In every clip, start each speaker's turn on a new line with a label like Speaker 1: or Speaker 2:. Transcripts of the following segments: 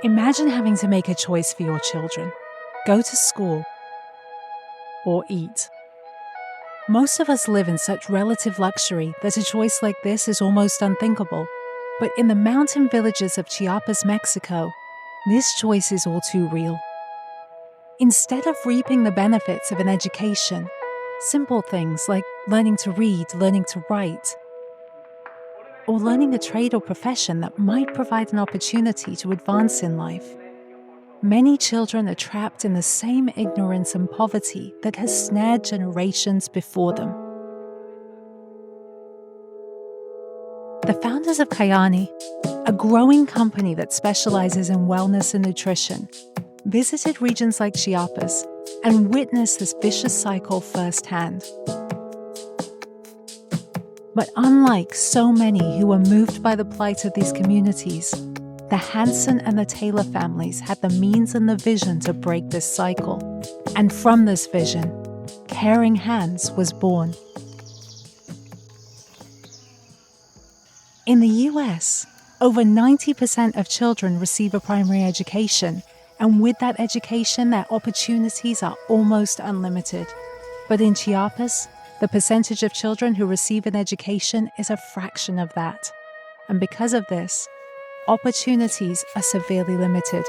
Speaker 1: Imagine having to make a choice for your children: go to school or eat. Most of us live in such relative luxury that a choice like this is almost unthinkable. But in the mountain villages of Chiapas, Mexico, this choice is all too real. Instead of reaping the benefits of an education, simple things like learning to read, learning to write, or learning a trade or profession that might provide an opportunity to advance in life, many children are trapped in the same ignorance and poverty that has snared generations before them. The founders of KYAN, a growing company that specializes in wellness and nutrition, visited regions like Chiapas and witnessed this vicious cycle firsthand. But unlike so many who were moved by the plight of these communities, the HANSEN and the Taylor families had the means and the vision to break this cycle. And from this vision, Caring Hands was born. In the US, over 90% of children receive a primary education, and with that education, their opportunities are almost unlimited. But in Chiapas, the percentage of children who receive an education is a fraction of that. And because of this, opportunities are severely limited.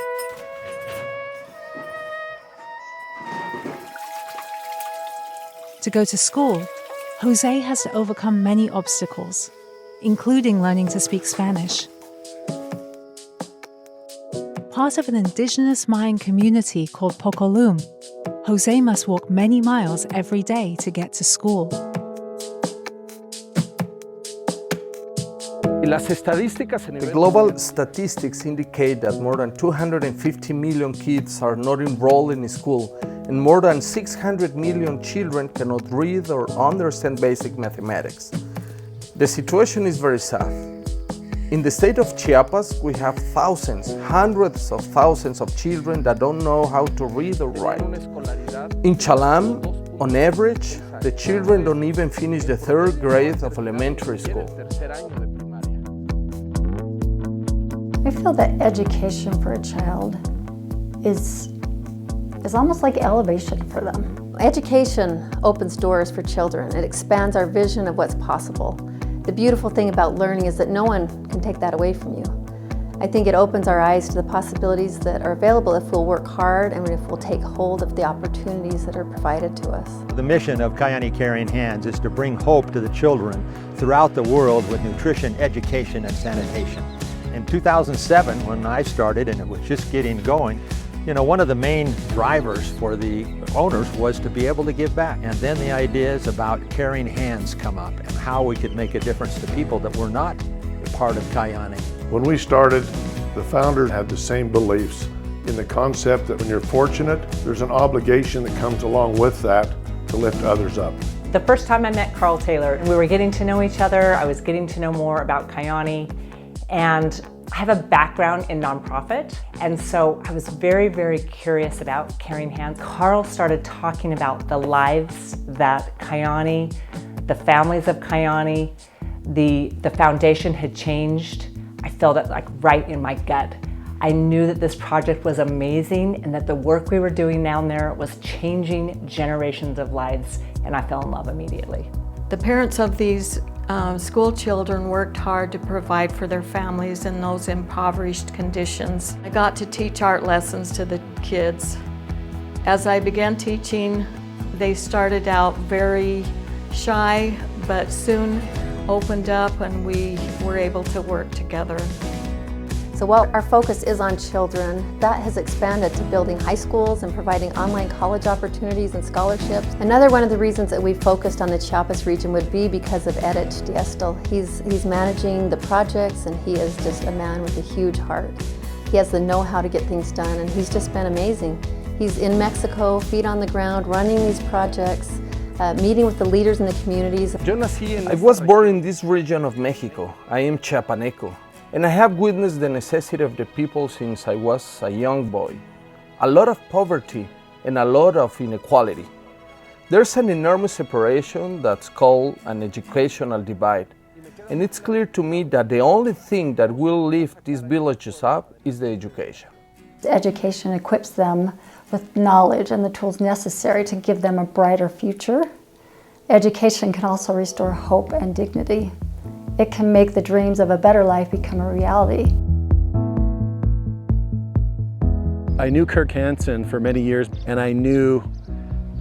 Speaker 1: To go to school, Jose has to overcome many obstacles, including learning to speak Spanish. Part of an indigenous Mayan community called Pocolum, Jose must walk many miles every day to get to school.
Speaker 2: The global statistics indicate that more than 250 million kids are not enrolled in school, and more than 600 million children cannot read or understand basic mathematics. The situation is very sad. In the state of Chiapas, we have thousands, hundreds of thousands of children that don't know how to read or write. In Chalam, on average, the children don't even finish the 3rd grade of elementary school.
Speaker 3: I feel that education for a child is almost like elevation for them. Education opens doors for children. It expands our vision of what's possible. The beautiful thing about learning is that no one can take that away from you. I think it opens our eyes to the possibilities that are available if we'll work hard and if we'll take hold of the opportunities that are provided to us.
Speaker 4: The mission of Kyäni Caring Hands is to bring hope to the children throughout the world with nutrition, education, and sanitation. In 2007, when I started and it was just getting going, one of the main drivers for the owners was to be able to give back. And then the ideas about caring hands come up and how we could make a difference to people that were not part of Kyäni.
Speaker 5: When we started, the founders had the same beliefs in the concept that when you're fortunate, there's an obligation that comes along with that to lift others up.
Speaker 6: The first time I met Carl Taylor and we were getting to know each other, I was getting to know more about Kyäni, and I have a background in nonprofit, and so I was very, very curious about Caring Hands. Carl started talking about the lives that Kyäni, the families of Kyäni, the foundation had changed. I felt it like right in my gut. I knew that this project was amazing and that the work we were doing down there was changing generations of lives, and I fell in love immediately.
Speaker 7: The parents of these school children worked hard to provide for their families in those impoverished conditions. I got to teach art lessons to the kids. As I began teaching, they started out very shy, but soon opened up and we were able to work together.
Speaker 3: So while our focus is on children, that has expanded to building high schools and providing online college opportunities and scholarships. Another one of the reasons that we focused on the Chiapas region would be because of ERICH, DIESTEL. He's managing the projects, and he is just a man with a huge heart. He has the know-how to get things done, and he's just been amazing. He's in Mexico, feet on the ground, running these projects, meeting with the leaders in the communities.
Speaker 2: I was born in this region of Mexico. I am Chiapaneco. And I have witnessed the necessity of the people since I was a young boy. A lot of poverty and a lot of inequality. There's an enormous separation that's called an educational divide. And it's clear to me that the only thing that will lift these villages up is the education.
Speaker 8: Education equips them with knowledge and the tools necessary to give them a brighter future. Education can also restore hope and dignity. It can make the dreams of a better life become a reality.
Speaker 9: I knew Kirk Hansen for many years, and I knew,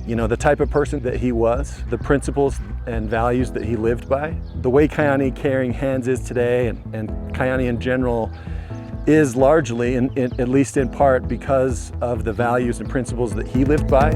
Speaker 9: the type of person that he was, the principles and values that he lived by. The way Kyäni Caring Hands is today, and Kyäni in general, is largely, at least in part, because of the values and principles that he lived by.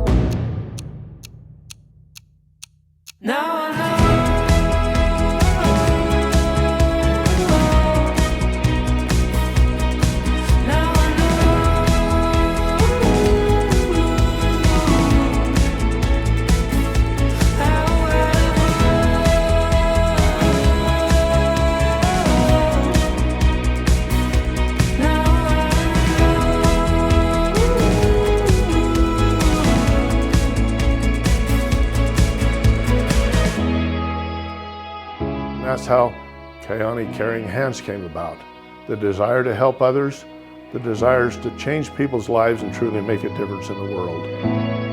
Speaker 5: That's how Kyäni Caring Hands came about. The desire to help others, the desires to change people's lives and truly make a difference in the world.